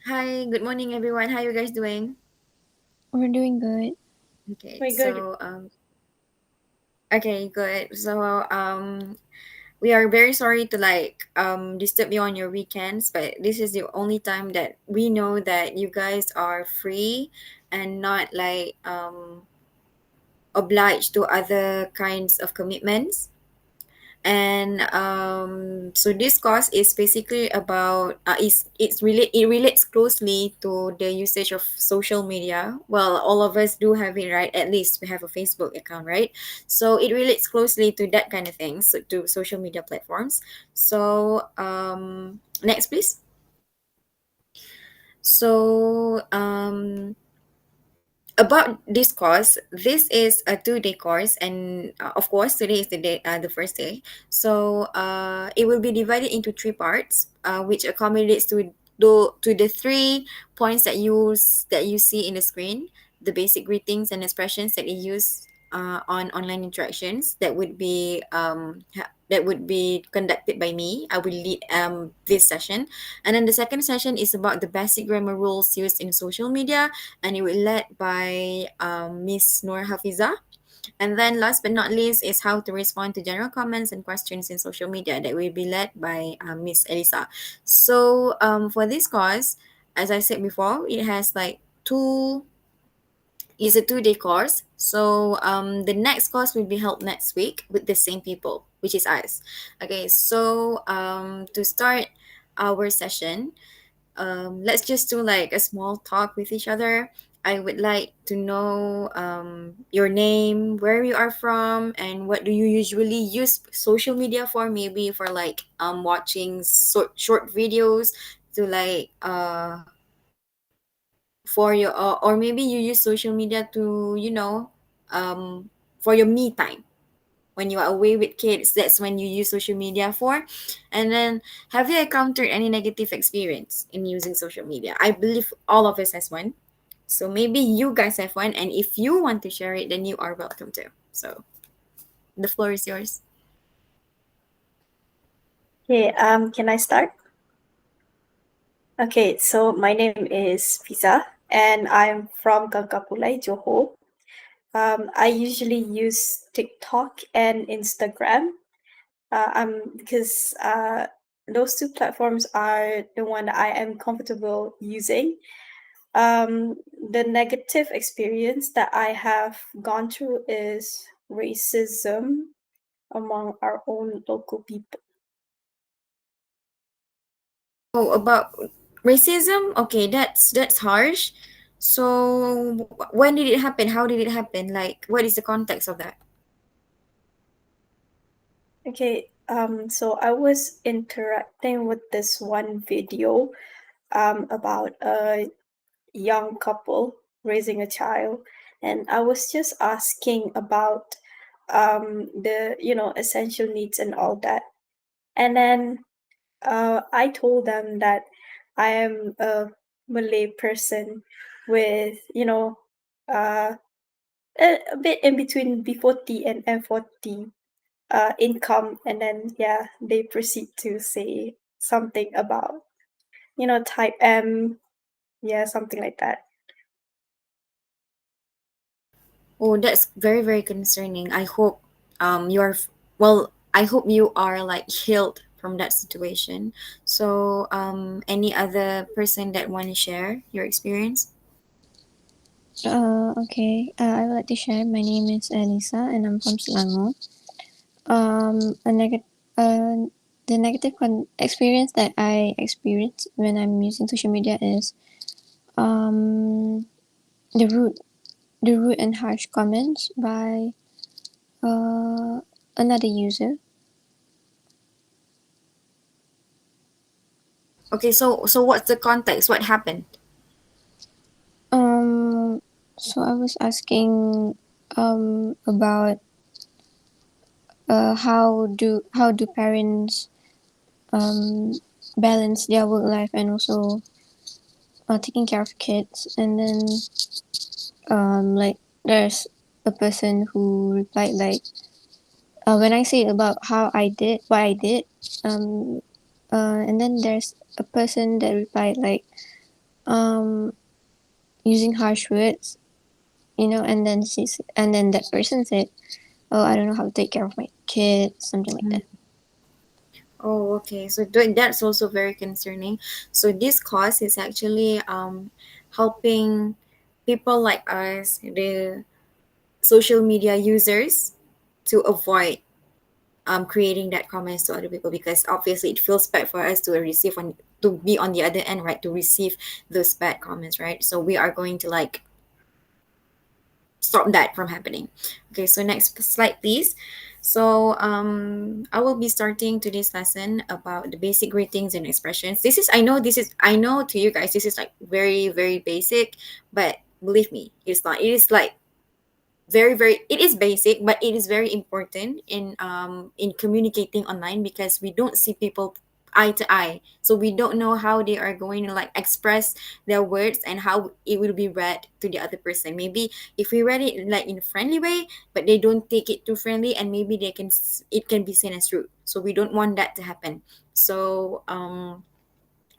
Hi, good morning everyone. How you guys doing? We're doing good. Okay, We're good. so okay, good. We are very sorry to disturb you on your weekends, but this is the only time that we know that you guys are free and not obliged to other kinds of commitments. And so this course is basically about it relates closely to the usage of social media. Well, all of us do have it, right? At least we have a Facebook account, right? So it relates closely to that kind of things, so to social media platforms. So next please. So about this course, this is a 2 day course, and of course today is the first day. So it will be divided into 3 parts, which accommodates to the 3 points that you see in the screen: the basic greetings and expressions that you use on online interactions. That would be conducted by me. I will lead this session, and then the second session is about the basic grammar rules used in social media, and it will led by Miss Noor Hafiza. And then last but not least is how to respond to general comments and questions in social media, that will be led by Miss Elisa. So for this course, as I said before, it has like two it's a 2 day course. So the next course will be held next week with the same people, which is us. Okay, so to start our session, let's just do like a small talk with each other. I would like to know your name, where you are from, and what do you usually use social media for? Maybe for watching short videos to for your or maybe you use social media to for your me time when you are away with kids. That's when you use social media for. And then, have you encountered any negative experience in using social media? I believe all of us has one, so maybe you guys have one, and if you want to share it, then you are welcome to. So the floor is yours. Okay, can I start? Okay, so my name is Fiza and I'm from Gangkapulai, Johor. I usually use TikTok and Instagram. Because those two platforms are the one that I am comfortable using. The negative experience that I have gone through is racism among our own local people. Oh, about racism. Okay, that's harsh. So when did it happen? How did it happen? Like, what is the context of that? Okay, so I was interacting with this one video about a young couple raising a child, and I was just asking about the essential needs and all that. And then I told them that I am a Malay person with uh, a bit in between B40 and M40 income, and then yeah, they proceed to say something about type M, yeah, something like that. Oh, that's very, very concerning. I hope you're well, I hope you are like healed from that situation. So any other person that want to share your experience? Okay. I would like to share. My name is Elisa, and I'm from Selangor. A negative, the negative experience that I experience when I'm using social media is um the rude and harsh comments by another user. Okay, so what's the context? What happened? Um, so I was asking about how do parents um balance their work life and also taking care of kids, and then like there's a person who replied like when I say about how I did what I did, and then there's a person that replied like um using harsh words, and then that person said, "Oh, I don't know how to take care of my kids," something like that. Oh, okay. So that's also very concerning. So this cause is actually helping people like us, the social media users, to avoid creating that comments to other people, because obviously it feels bad for us to receive on to be on the other end, right? To receive those bad comments, right? So we are going to like stop that from happening. Okay, so next slide, please. So I will be starting today's lesson about the basic greetings and expressions. I know to you guys this is like very very basic, but believe me, it's not. It is like it is basic, but it is very important in communicating online, because we don't see people eye to eye, so we don't know how they are going to like express their words and how it will be read to the other person. Maybe if we read it like in a friendly way, but they don't take it too friendly, and maybe it can be seen as rude, so we don't want that to happen. So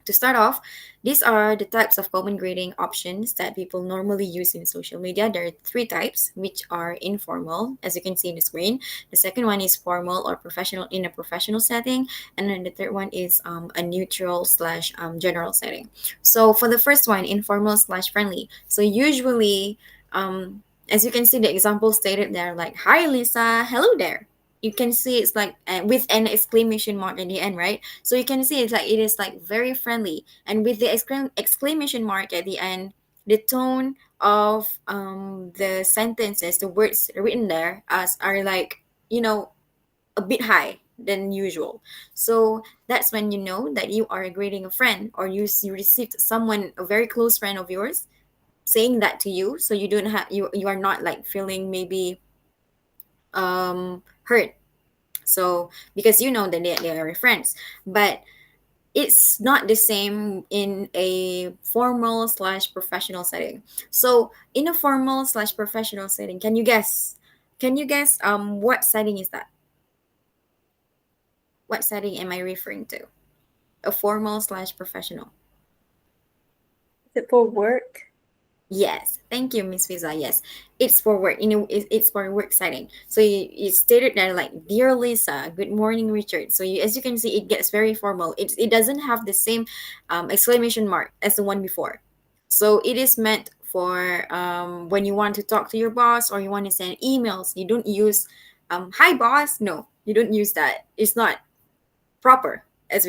to start off, these are the types of common grading options that people normally use in social media. There are three types, which are informal, as you can see in the screen. The second one is formal or professional in a professional setting. And then the third one is a neutral slash general setting. So for the first one, informal slash friendly. So usually, as you can see, the example stated there, like, "Hi, Lisa. Hello there." You can see it's like with an exclamation mark at the end, right? So you can see it's like it is like very friendly, and with the exclamation mark at the end, the tone of the sentences, the words written there, as are like, a bit high than usual. So that's when you know that you are greeting a friend, or you received someone, a very close friend of yours, saying that to you. So you don't have you are not like feeling maybe hurt. So because you know that they are your friends, but it's not the same in a formal slash professional setting. So in a formal slash professional setting, can you guess what setting is that? What setting am I referring to? A formal slash professional. Is it for work? Yes, thank you, Miss Visa. Yes, it's for work. It's for work setting. So you stated there like, "Dear Lisa, good morning, Richard." So as you can see, it gets very formal. It doesn't have the same exclamation mark as the one before. So it is meant for when you want to talk to your boss, or you want to send emails. You don't use "Hi, boss." No, you don't use that. It's not proper, as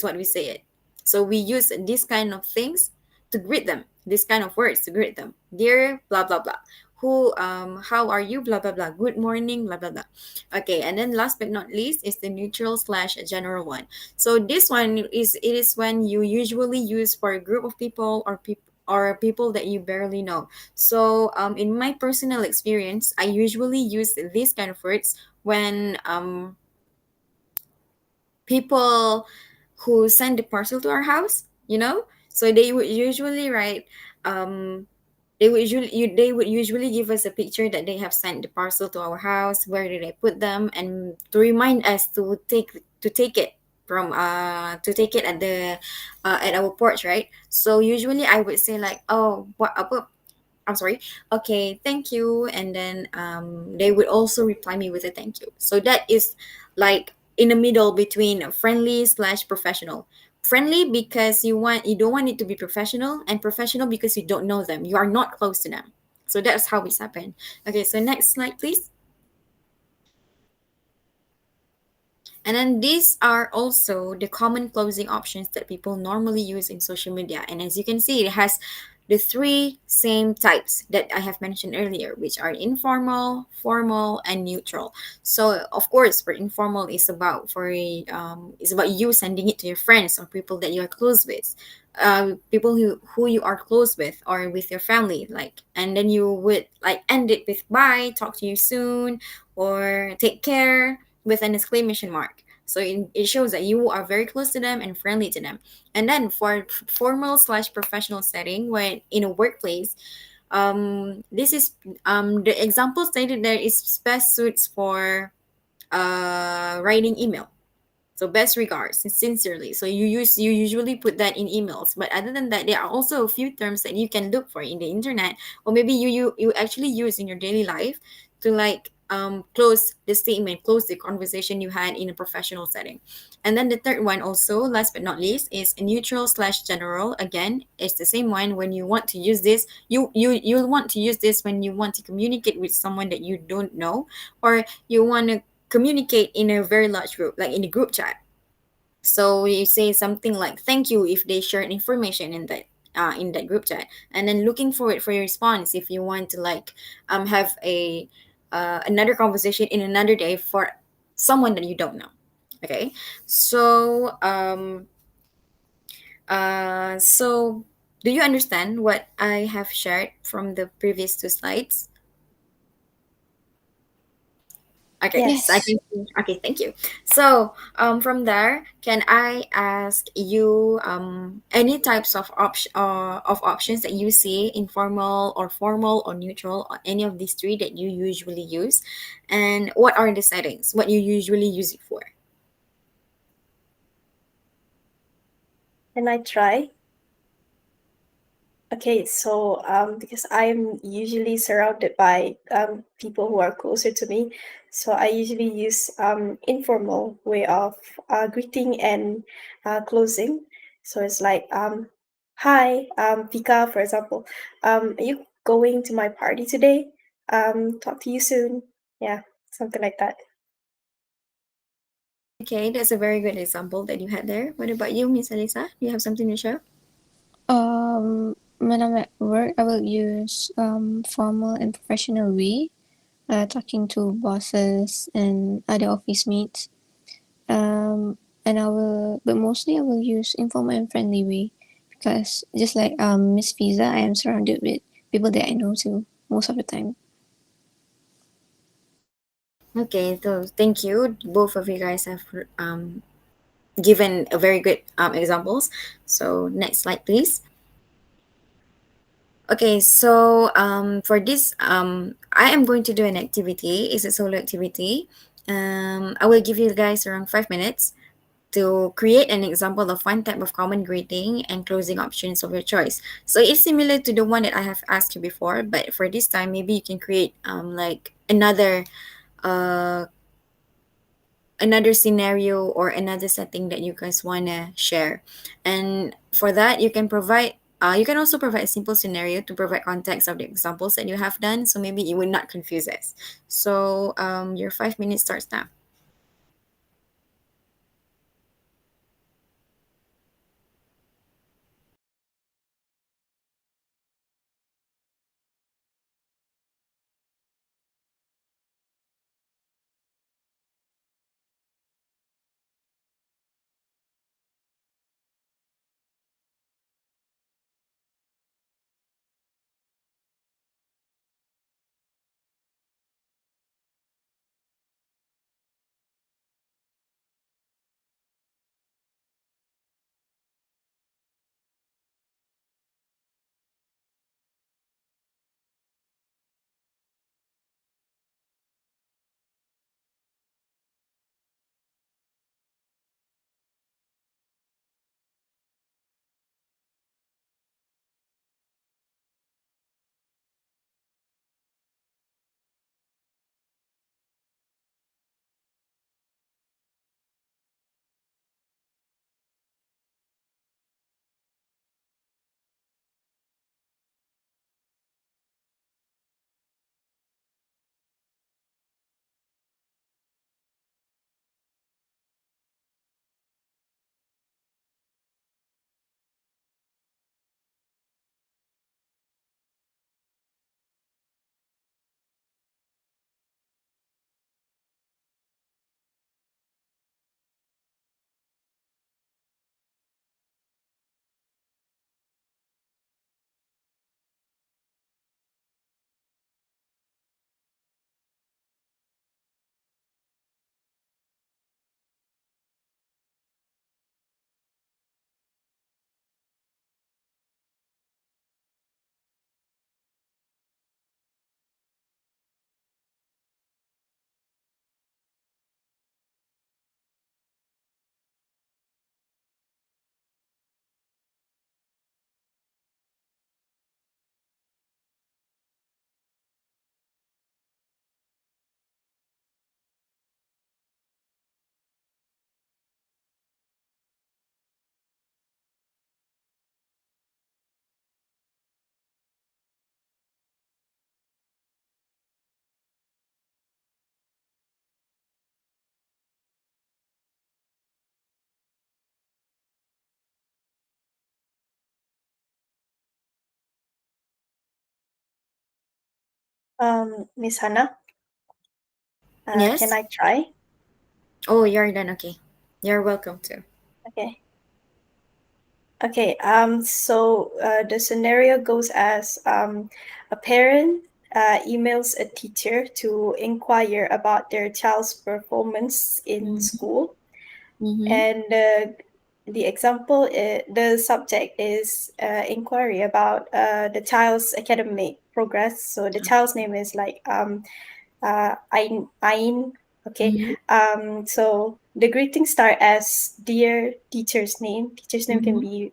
what we say it. So we use these kind of things to greet them, these kind of words to greet them. "Dear blah blah blah, who how are you, blah blah blah, good morning, blah blah blah." Okay, and then last but not least is the neutral slash general one. So this one is when you usually use for a group of people, or people that you barely know. So in my personal experience, I usually use these kind of words when people who send the parcel to our house, so they would usually write, um they would usually give us a picture that they have sent the parcel to our house, where did I put them, and to remind us to take it from to take it at our porch, right? So usually I would say like, "Oh, what, I'm sorry. Okay, thank you." And then they would also reply me with a thank you. So that is like in the middle between friendly slash professional. Friendly because you don't want it to be professional, and professional because you don't know them. You are not close to them. So that's how it's happened. Okay, so next slide, please. And then these are also the common closing options that people normally use in social media. And as you can see, it has the three same types that I have mentioned earlier, which are informal, formal, and neutral. So of course, for informal is about you sending it to your friends or people that you are close with. People who you are close with, or with your family, like, and then you would like end it with "Bye, talk to you soon," or "Take care," with an exclamation mark. So it shows that you are very close to them and friendly to them. And then for formal slash professional setting, when in a workplace, this is the example stated there is best suits for writing email. So best regards, sincerely. So you usually put that in emails. But other than that, there are also a few terms that you can look for in the internet, or maybe you actually use in your daily life to like close the statement, close the conversation you had in a professional setting. And then the third one, also last but not least, is a neutral slash general. Again, it's the same one. When you want to use this, you'll want to use this when you want to communicate with someone that you don't know, or you want to communicate in a very large group, like in a group chat. So you say something like thank you if they share information in that group chat, and then looking forward for your response if you want to like have a another conversation in another day for someone that you don't know. Okay, so so do you understand what I have shared from the previous two slides? Okay, so I Yes. think, okay, thank you. So, from there, can I ask you any types of options that you see, informal or formal or neutral, or any of these three that you usually use, and what are the settings? What you usually use it for? Can I try? Okay, so because I'm usually surrounded by people who are closer to me, so I usually use informal way of greeting and closing. So it's like, hi, Pika, for example. Are you going to my party today? Talk to you soon. Yeah, something like that. Okay, that's a very good example that you had there. What about you, Miss Alisa? Do you have something to share? When I'm at work, I will use formal and professional way, talking to bosses and other office mates. And but mostly I will use informal and friendly way because just like Miss Fiza, I am surrounded with people that I know too most of the time. Okay, so thank you. Both of you guys have given a very good examples. So next slide, please. Okay, so for this, I am going to do an activity. It's a solo activity. I will give you guys around 5 minutes to create an example of one type of common greeting and closing options of your choice. So it's similar to the one that I have asked you before, but for this time, maybe you can create like uh, another scenario or another setting that you guys want to share. And for that, you can also provide a simple scenario to provide context of the examples that you have done, so maybe it will not confuse us. So your 5 minutes starts now. Miss Hannah, can Yes. I try? Oh, you're done. Okay. You're welcome to. Okay. Okay. So the scenario goes as a parent emails a teacher to inquire about their child's performance in Mm-hmm. school, Mm-hmm. and the subject is inquiry about the child's academic progress. So the child's name is like Ain. Okay. Mm-hmm. So the greetings start as dear teacher's name. Teacher's name can Mm-hmm. be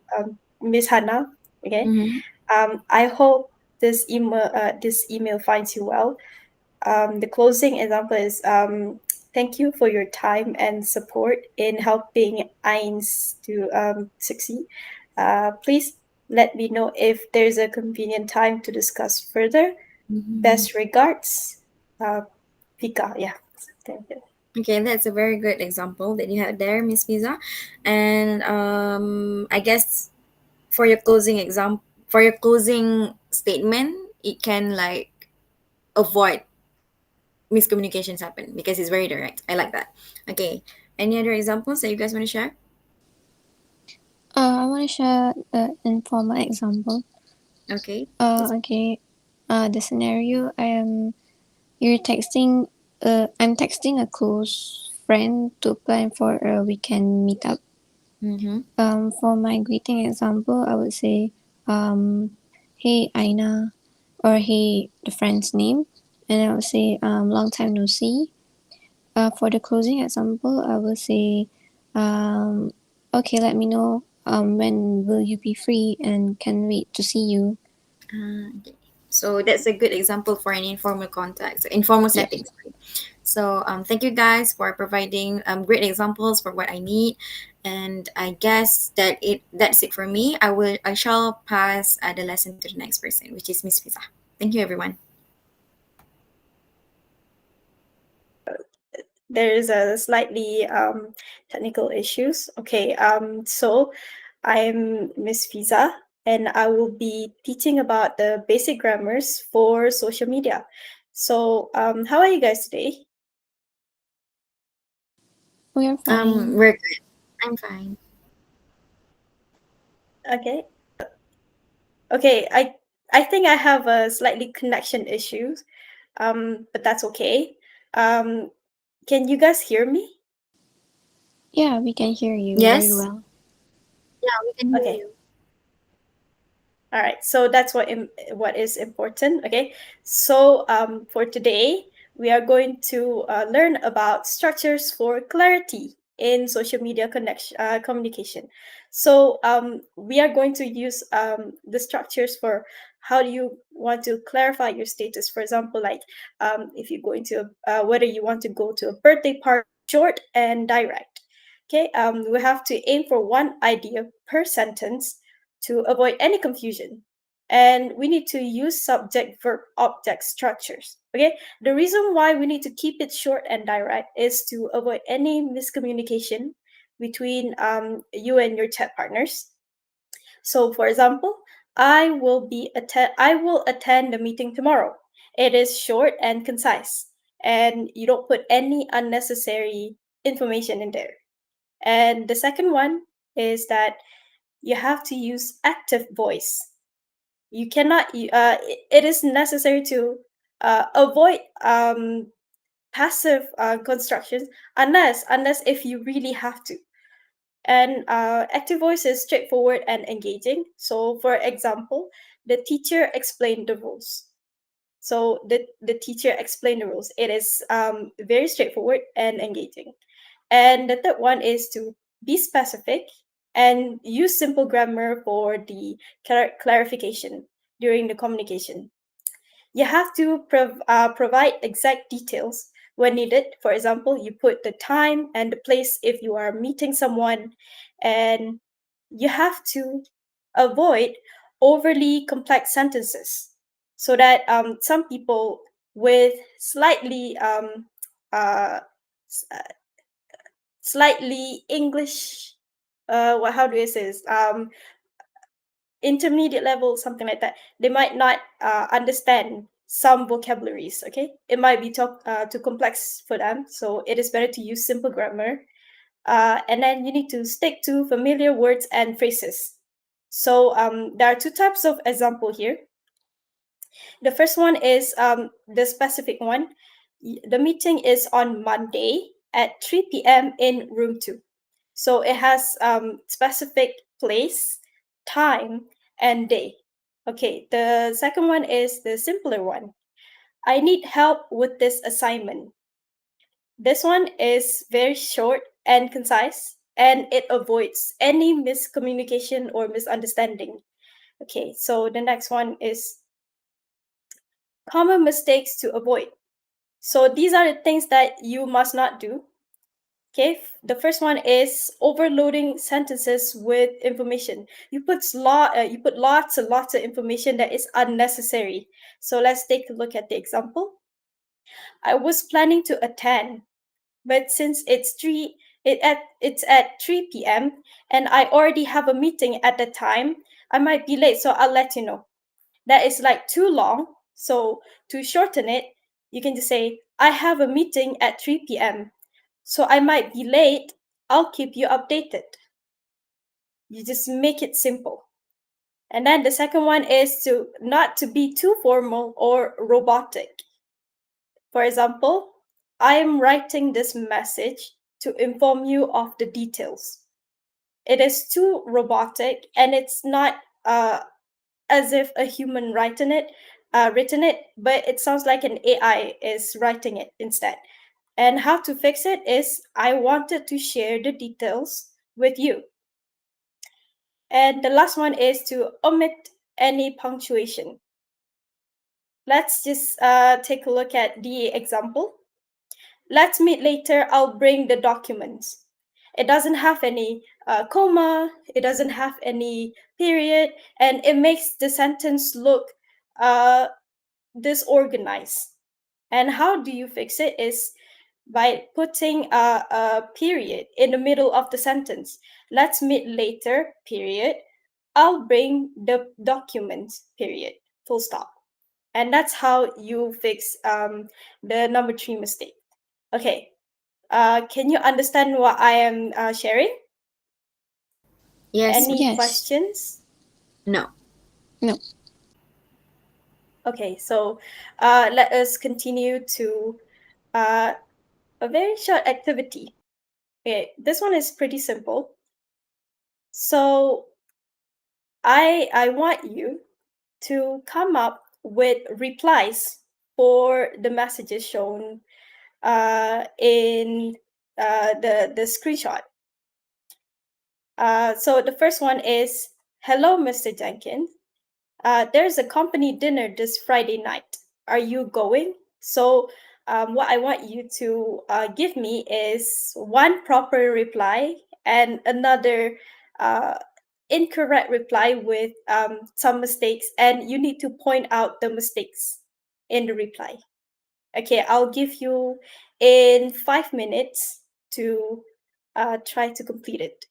Miss Hannah. Okay. Mm-hmm. I hope this email finds you well. The closing example is thank you for your time and support in helping Ains to succeed. Please let me know if there's a convenient time to discuss further. Mm-hmm. Best regards, Vika. Yeah. Thank you. Okay, that's a very good example that you had there, Miss Pizza. And I guess for your for your closing statement, it can like avoid miscommunications happen because it's very direct. I like that. Okay. Any other examples that you guys want to share? I want to share an informal example. Okay. Okay. The scenario you're texting. I'm texting a close friend to plan for a weekend meetup. Mm-hmm. For my greeting example, I would say, "Hey Aina," or "Hey," the friend's name, and I would say, "Long time no see." For the closing example, I will say, "Okay, let me know. When will you be free, and can wait to see you." Okay. So that's a good example for an informal context, informal Yep. settings. So thank you guys for providing great examples for what I need, and I guess that's it for me. I shall pass the lesson to the next person, which is Miss Pizza. Thank you, everyone. There's a slightly technical issues. Okay, so I'm Miss Fiza, and I will be teaching about the basic grammars for social media. So, how are you guys today? We are fine. We're good. I'm fine. Okay, okay. I think I have a slightly connection issues, but that's okay. Um, can you guys hear me? Yeah, we can hear you very Yes. well. Yeah, we can hear Okay. you. All right, so that's what is important. Okay, so for today, we are going to learn about structures for clarity in social media communication. So we are going to use the structures for how do you want to clarify your status. For example, like if you're going to whether you want to go to a birthday party, short and direct. Okay, we have to aim for one idea per sentence to avoid any confusion. And we need to use subject verb object structures. Okay, the reason why we need to keep it short and direct is to avoid any miscommunication between you and your chat partners. So, for example, I will attend the meeting tomorrow. It is short and concise, and you don't put any unnecessary information in there. And the second one is that you have to use active voice. You cannot it is necessary to avoid passive constructions unless if you really have to. And active voice is straightforward and engaging. So for example, the teacher explained the rules. So the teacher explained the rules. It is very straightforward and engaging. And the third one is to be specific and use simple grammar for the clarification during the communication. You have to provide exact details when needed. For example, you put the time and the place if you are meeting someone, and you have to avoid overly complex sentences so that some people with uh, s- uh, slightly English, how do I say this? Intermediate level, something like that. They might not understand some vocabularies. Okay, it might be too complex for them, so it is better to use simple grammar. And then you need to stick to familiar words and phrases. So there are two types of example here. The first one is the specific one. The meeting is on Monday at 3 p.m. in room 2. So it has specific place, time, and day. Okay, the second one is the simpler one. I need help with this assignment. This one is very short and concise, and it avoids any miscommunication or misunderstanding. Okay, so the next one is common mistakes to avoid. So these are the things that you must not do. Okay, the first one is overloading sentences with information. You put lots and lots of information that is unnecessary. So let's take a look at the example. I was planning to attend, but since it's at 3 p.m. and I already have a meeting at the time, I might be late, so I'll let you know. That is like too long. So to shorten it, you can just say, I have a meeting at 3 p.m. So I might be late. I'll keep you updated. You just make it simple. And then the second one is to not to be too formal or robotic. For example, I am writing this message to inform you of the details. It is too robotic and it's not as if a human written it, but it sounds like an AI is writing it instead. And how to fix it is I wanted to share the details with you. And the last one is to omit any punctuation. Let's just take a look at the example. Let's meet later. I'll bring the documents. It doesn't have any comma, it doesn't have any period, and it makes the sentence look uh, disorganized. And how do you fix it is by putting a period in the middle of the sentence. Let's meet later, period. I'll bring the documents, period, full stop. And that's how you fix the number 3 mistake. Okay, can you understand what I am sharing? Yes. Any Yes. questions? No. No. Okay, so let us continue to a very short activity. Okay, this one is pretty simple. So I want you to come up with replies for the messages shown in the screenshot. So the first one is, hello, Mr. Jenkins. There's a company dinner this Friday night. Are you going? So what I want you to give me is one proper reply and another incorrect reply with some mistakes, and you need to point out the mistakes in the reply. Okay, I'll give you in 5 minutes to try to complete it.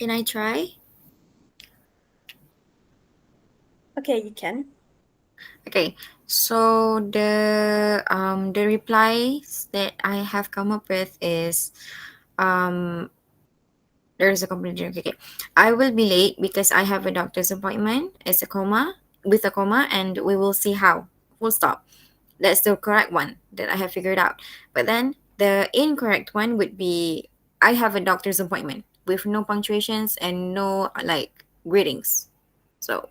Can I try? Okay, you can. Okay, so the replies that I have come up with is um there's a complete okay. I will be late because I have a doctor's appointment. It's a comma with a comma, and we will see how. Full stop. That's the correct one that I have figured out. But then the incorrect one would be I have a doctor's appointment with no punctuations and no like greetings. So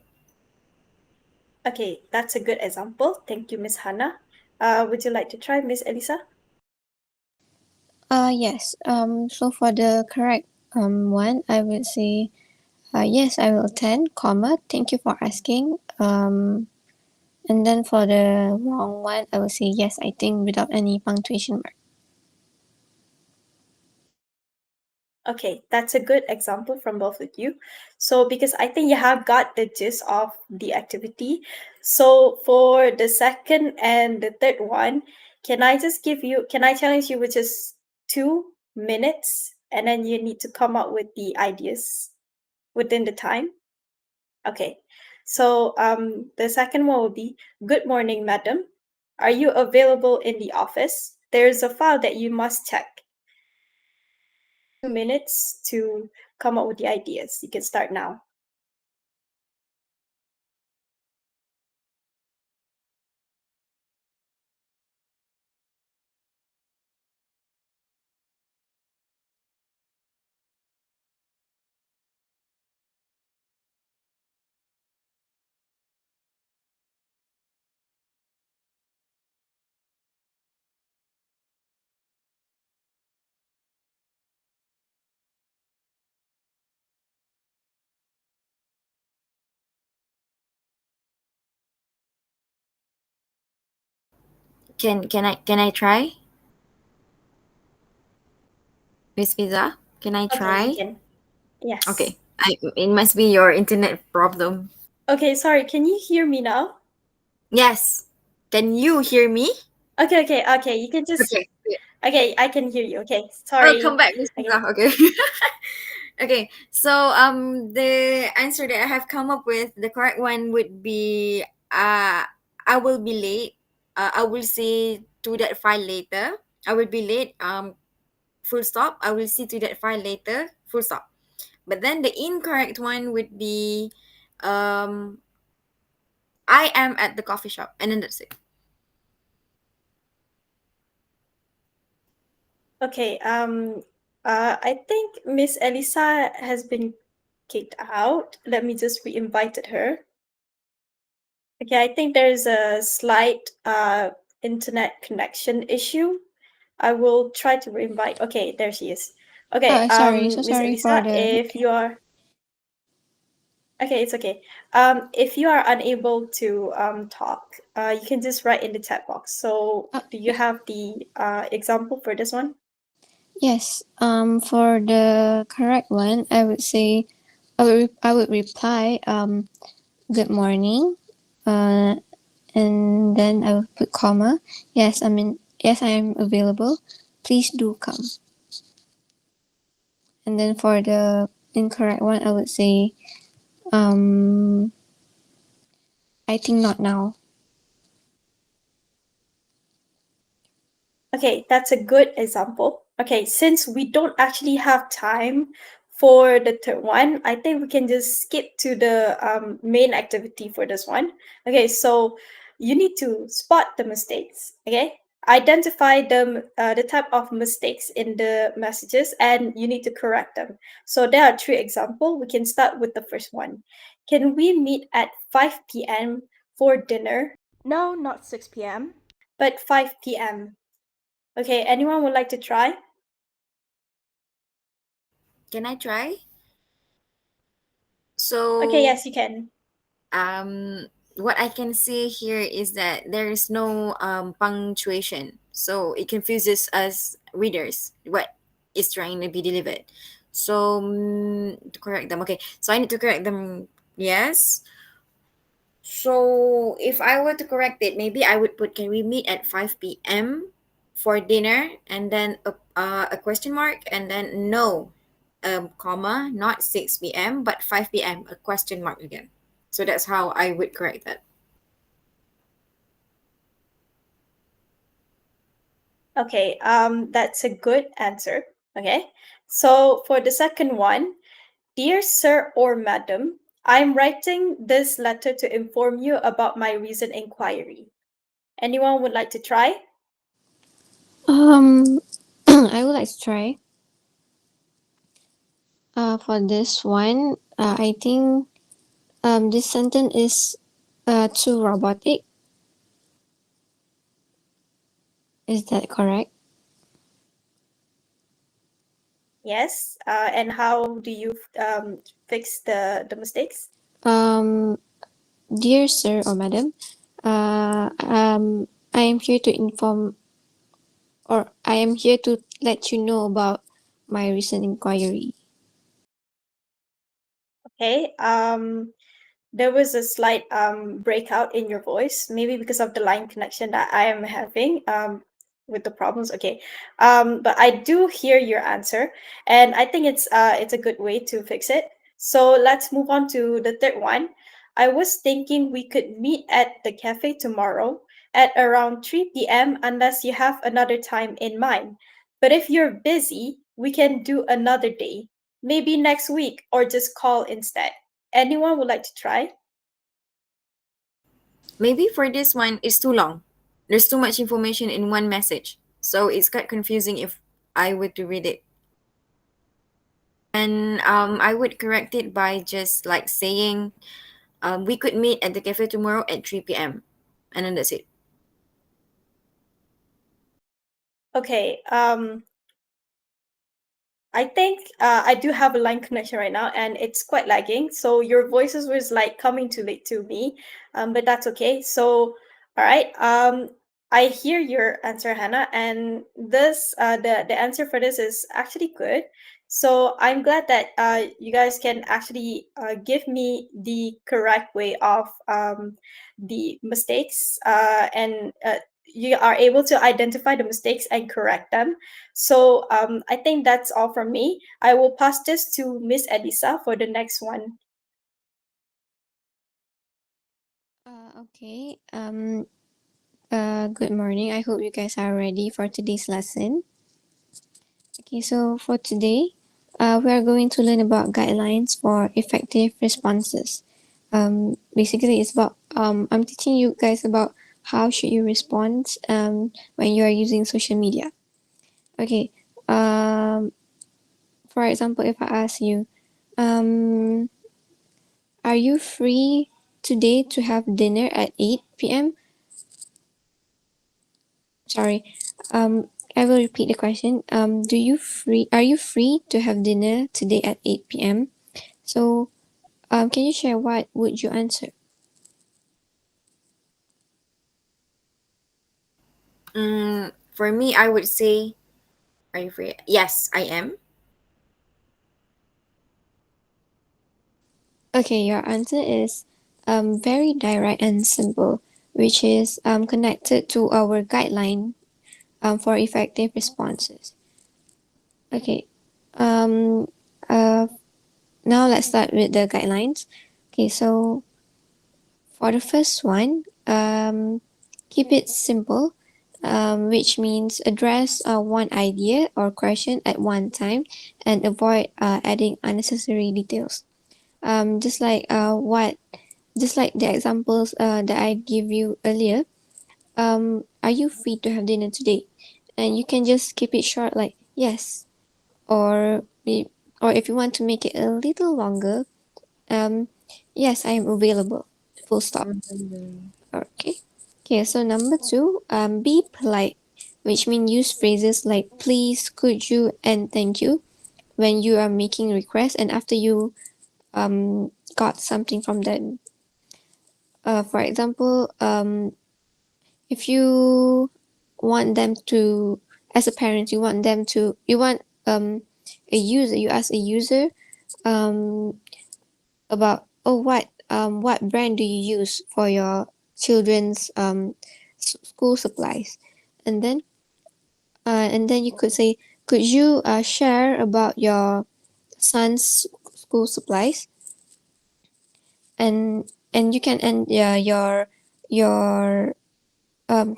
Okay, that's a good example. Thank you, Miss Hannah. Would you like to try, Miss Elisa? Yes. So for the correct one, I would say, yes, I will attend, comma, thank you for asking. And then for the wrong one, I will say, yes, I think, without any punctuation mark. Okay, that's a good example from both of you. So, because I think you have got the gist of the activity. So, for the second and the third one, can I challenge you with just 2 minutes and then you need to come up with the ideas within the time? Okay. So, the second one will be good morning, madam. Are you available in the office? There's a file that you must check. 2 minutes to come up with the ideas. You can start now. can I try? Miss Pizza? Can I Okay, you try? can. Yes. Okay. It must be your internet problem. Okay, sorry. Can you hear me now? Yes. Can you hear me? Okay. You can just. Okay. Okay, I can hear you. Okay, Oh, come sorry. back, Miss Okay. Pizza. Okay. Okay. So the answer that I have come up with, the correct one would be I will be late. I will see to that file later. I will be late. Full stop. I will see to that file later. Full stop. But then the incorrect one would be um I am at the coffee shop, and then that's it. Okay. I think Miss Elisa has been kicked out. Let me just re-invited her. Okay, I think there's a slight internet connection issue. I will try to re-invite. Okay, there she is. Okay, Sorry, so Miss sorry for Elisa, the. if you are okay, it's okay. If you are unable to talk, you can just write in the chat box. So, do you Yeah. have the example for this one? Yes. For the correct one, I would say, I would reply, good morning, and then I would put comma. Yes, yes, I am available. Please do come. And then for the incorrect one, I would say, um, I think not now. Okay, that's a good example. Okay, since we don't actually have time for the third one, I think we can just skip to the main activity for this one. Okay, so you need to spot the mistakes. Okay, identify the type of mistakes in the messages, and you need to correct them. So there are three examples. We can start with the first one. Can we meet at 5 p.m. for dinner? No, not 6 p.m. But 5 p.m. Okay, anyone would like to try? Can I try? Okay, So yes, you can. um what I can see here is that there is no punctuation, so it confuses us readers what is trying to be delivered. So to correct them, okay, so I need to correct them. Yes. So if I were to correct it, maybe I would put, can we meet at 5 p.m. for dinner, and then a question mark, and then no. comma, not 6 p.m., but 5 p.m., a question mark again. So that's how I would correct that. Okay, that's a good answer. Okay, so for the second one, dear sir or madam, I'm writing this letter to inform you about my recent inquiry. Anyone would like to try? I would like to try. For this one, I think this sentence is too robotic. Is that correct? Yes. And how do you fix the mistakes? Um, Dear sir or madam, I am here to inform, or I am here to let you know about my recent inquiry. Okay. There was a slight breakout in your voice, maybe because of the line connection that I am having with the problems. Okay, but I do hear your answer, and I think it's a good way to fix it. So let's move on to the third one. I was thinking we could meet at the cafe tomorrow at around 3 p.m. unless you have another time in mind. But if you're busy, we can do another day, maybe next week, or just call instead. Anyone would like to try? Maybe for this one, it's too long. There's too much information in one message. So it's quite confusing if I were to read it. And I would correct it by just like saying, we could meet at the cafe tomorrow at 3 p.m. And then that's it. Okay. I think I do have a line connection right now, and it's quite lagging. So your voices was like coming too late to me, but that's okay. So, all right. I hear your answer, Hannah, and this the answer for this is actually good. So I'm glad that you guys can actually give me the correct way of the mistakes, and you are able to identify the mistakes and correct them. So I think that's all from me. I will pass this to Miss Elisa for the next one. Okay. Good morning. I hope you guys are ready for today's lesson. Okay, so for today, we are going to learn about guidelines for effective responses. Basically, it's about I'm teaching you guys about how should you respond when you are using social media. Okay. For example, if I ask you, um, are you free today to have dinner at 8 p.m.? Sorry. I will repeat the question. Are you free to have dinner today at 8 p.m.? So, can you share what would you answer? For me, I would say, are you free? Yes, I am. Okay, your answer is very direct and simple, which is connected to our guideline for effective responses. Okay. Um, uh, Now let's start with the guidelines. Okay, so for the first one, keep it simple, which means address one idea or question at one time and avoid adding unnecessary details. Just like just like the examples that I give you earlier. Are you free to have dinner today? And you can just keep it short, like yes, or or if you want to make it a little longer, um, yes, I am available. Full stop. Mhm. Okay. Okay, so number two, be polite, which means use phrases like please, could you, and thank you when you are making requests and after you got something from them. For example, if you want them to, as a parent, you want a user, you ask a user um about, oh, what brand do you use for your children's school supplies, and then you could say, could you share about your son's school supplies, and you can end your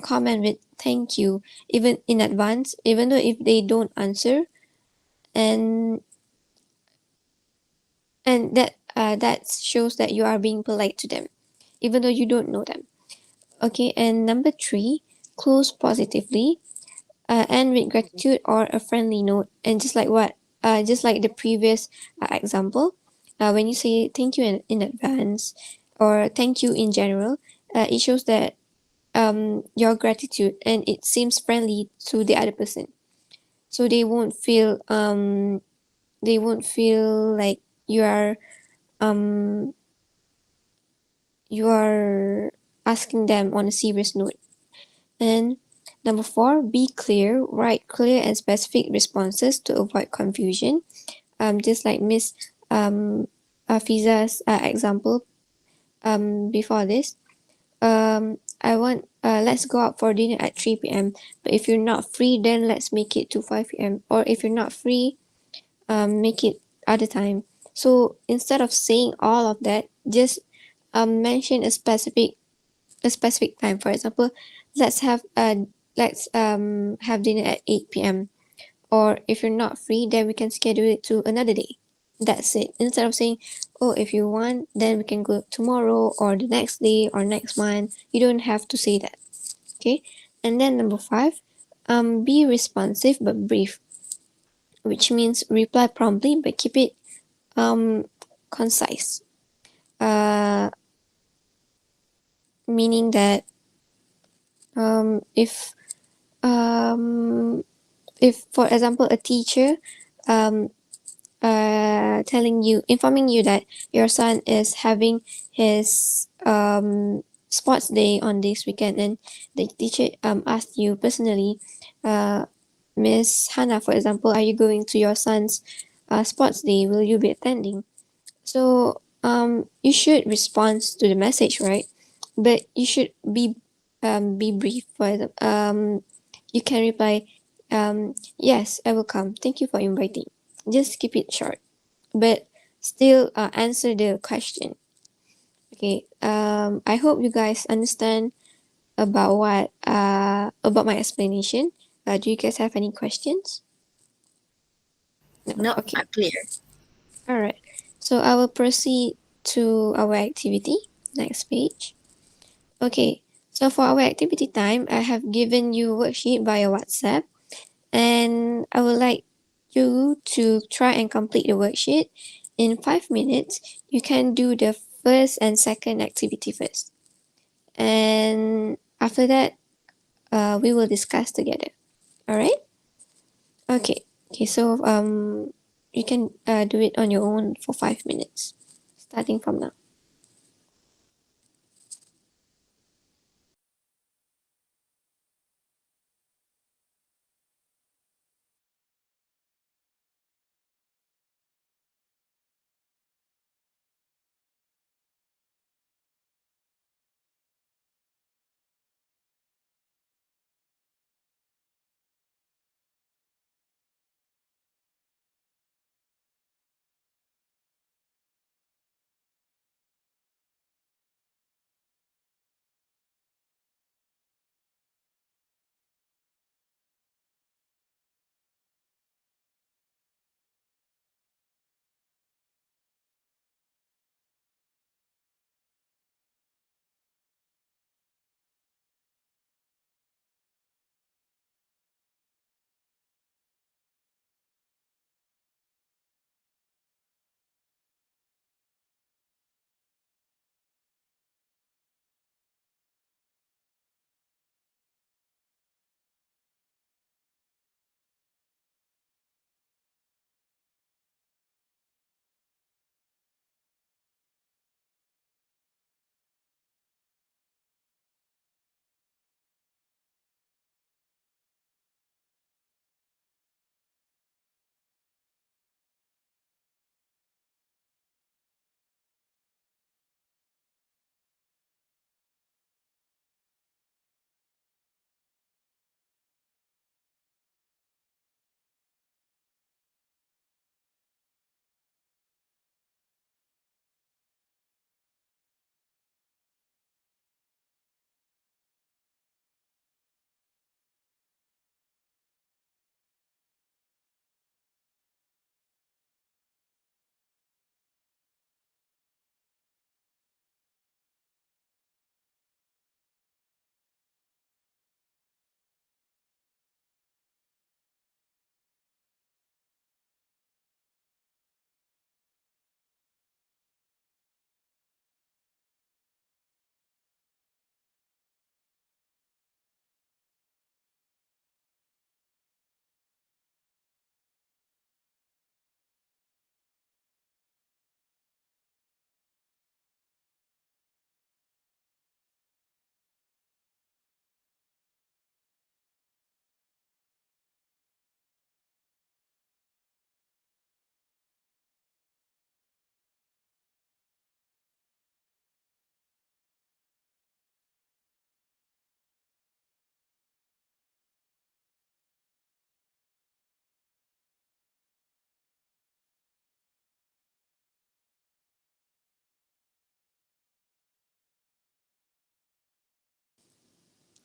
comment with thank you even in advance, even though if they don't answer, and that shows that you are being polite to them even though you don't know them. Okay, and number 3, close positively, end with gratitude or a friendly note. And just like the previous example, when you say thank you in advance or thank you in general, it shows that your gratitude and it seems friendly to the other person, so they won't feel like you are um you are asking them on a serious note. And number 4, be clear. Write clear and specific responses to avoid confusion. Just like Miss Fiza's example before this. I want let's go out for dinner at 3 p.m. But if you're not free, then let's make it to 5 p.m. Or if you're not free, make it other time. So instead of saying all of that, just mention a specific time. For example, let's have have dinner at 8 p.m. Or if you're not free, then we can schedule it to another day. That's it. Instead of saying, oh, if you want, then we can go tomorrow or the next day or next month. You don't have to say that. Okay. And then number 5, be responsive but brief, which means reply promptly but keep it um concise. Uh, Meaning that if for example a teacher um informing you that your son is having his sports day on this weekend, and the teacher asked you personally, uh Miss Hannah, for example, are you going to your son's sports day? Will you be attending? So you should respond to the message, right? But you should be brief. For example, you can reply, yes, I will come. Thank you for inviting. Just keep it short, but still answer the question. Okay. I hope you guys understand about my explanation. Do you guys have any questions? No. No, Okay. clear. All right. So I will proceed to our activity. Next page. Okay. So for our activity time, I have given you a worksheet via WhatsApp, and I would like you to try and complete the worksheet in 5 minutes. You can do the first and second activity first, and after that, we will discuss together. All right? Okay. Okay. So you can do it on your own for 5 minutes, starting from now.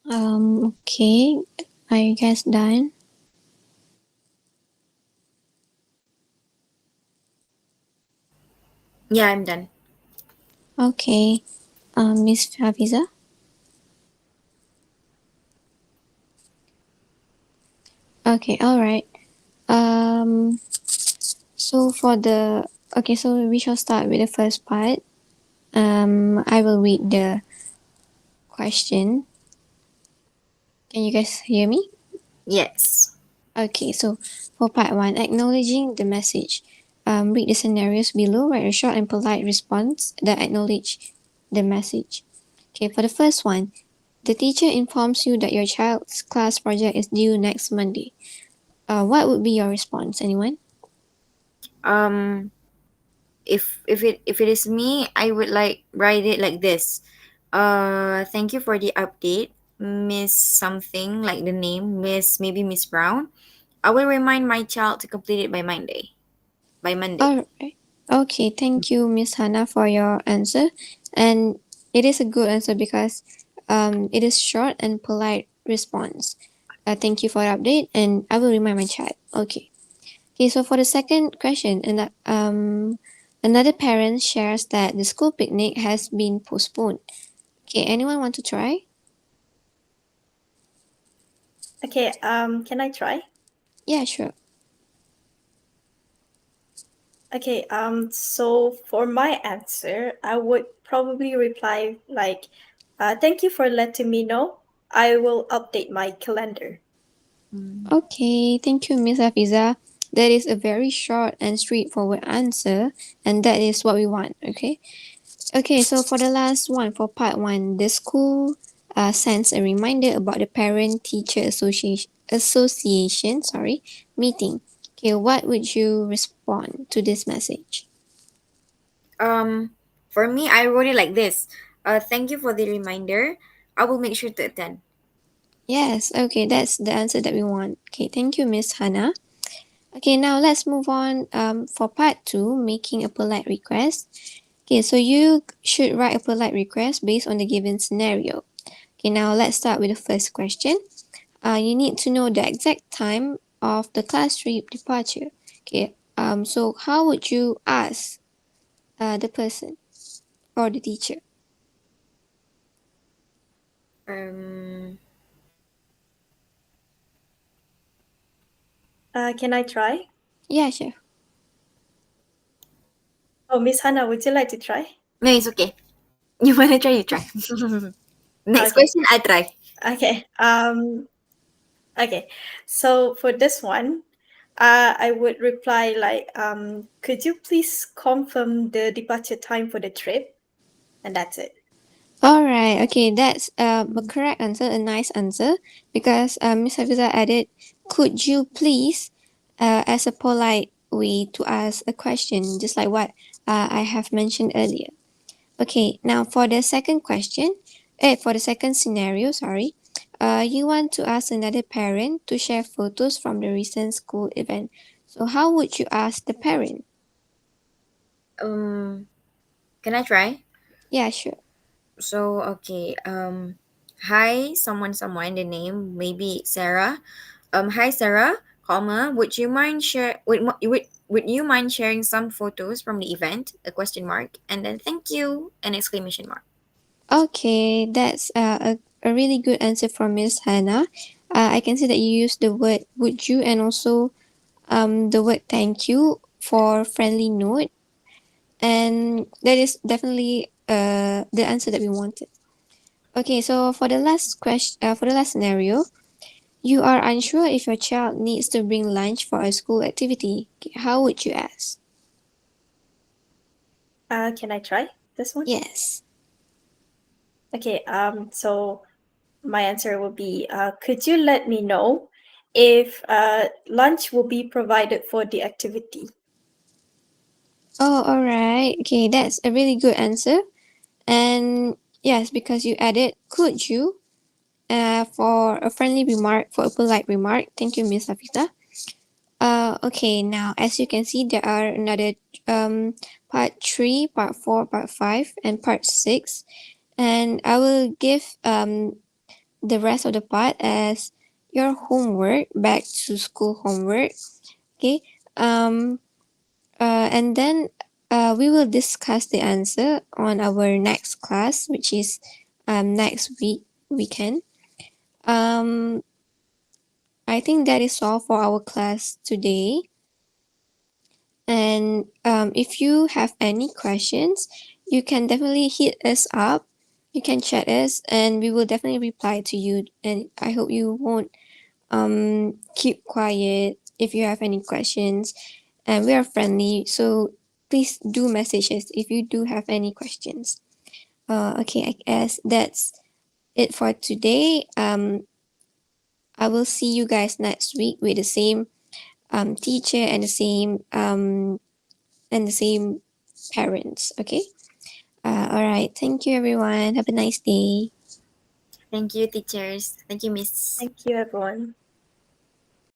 Okay. Are you guys done? Yeah, I'm done. Okay. Miss Hafiza? Okay, all right. Um, so for the okay, so we shall start with the first part. I will read the question. Can you guys hear me? Yes. Okay, so for part one, acknowledging the message. Read the scenarios below, write a short and polite response that acknowledge the message. Okay, for the first one, the teacher informs you that your child's class project is due next Monday. What would be your response? Anyone? Um, if it is me, I would like write it like this. Thank you for the update, Miss something like the name, Miss Brown. I will remind my child to complete it by Monday. By Monday. All right. Okay, thank you, Miss Hannah, for your answer. And it is a good answer because it is short and polite response. Thank you for the update, and I will remind my child. Okay. Okay, so for the second question, and another parent shares that the school picnic has been postponed. Okay, anyone want to try? Okay, can I try? Yeah, sure. Okay, so for my answer, I would probably reply like, thank you for letting me know. I will update my calendar. Okay, thank you, Miss Afiza. That is a very short and straightforward answer, and that is what we want. Okay. Okay, so for the last one, for part one, the school sends a reminder about the parent teacher association meeting. Okay, what would you respond to this message? Um, for me, I wrote it like this. Thank you for the reminder. I will make sure to attend. Yes, okay, that's the answer that we want. Okay, thank you, Miss Hannah. Okay, now let's move on for part two, making a polite request. Okay, so you should write a polite request based on the given scenario. Okay, now let's start with the first question. You need to know the exact time of the class trip departure. Okay, so how would you ask the person or the teacher? Um, Can I try? Yeah, sure. Oh, Miss Hannah, would you like to try? no, it's okay. You wanna try? You try. Next Okay, question, I try. okay. Okay. So for this one, I would reply like, could you please confirm the departure time for the trip? And that's it. All right. Okay, that's a correct answer, a nice answer, because Miss Hafiza added, "Could you please," as a polite way to ask a question, just like what I have mentioned earlier. Okay, now for the second question, for the second scenario, sorry, you want to ask another parent to share photos from the recent school event. So how would you ask the parent? Um, can I try? Yeah, sure. So okay. Hi, someone. The name maybe Sarah. Hi Sarah, comma. Would you mind sharing some photos from the event? A question mark, and then thank you, an exclamation mark. Okay, that's a really good answer from Miss Hannah. I can see that you used the word would you and also the word thank you for friendly note, and that is definitely the answer that we wanted. Okay, so for the last question, for the last scenario, you are unsure if your child needs to bring lunch for a school activity. Okay, how would you ask? Can I try this one? Yes. Okay. So my answer will be, could you let me know if lunch will be provided for the activity? Oh, all right. Okay, that's a really good answer. And yes, because you added could you for a friendly remark, for a polite remark. Thank you, Miss Afita. Okay, now as you can see, there are another part 3, part 4, part 5, and part 6. And I will give the rest of the part as your homework, back to school homework. Okay. And then we will discuss the answer on our next class, which is next weekend. I think that is all for our class today. And if you have any questions, you can definitely hit us up. You can chat us, and we will definitely reply to you. And I hope you won't keep quiet if you have any questions. And we are friendly, so please do message us if you do have any questions. Okay, I guess that's it for today. I will see you guys next week with the same teacher and the same parents. Okay. All right. Thank you, everyone. Have a nice day. Thank you, teachers. Thank you, Miss. Thank you, everyone.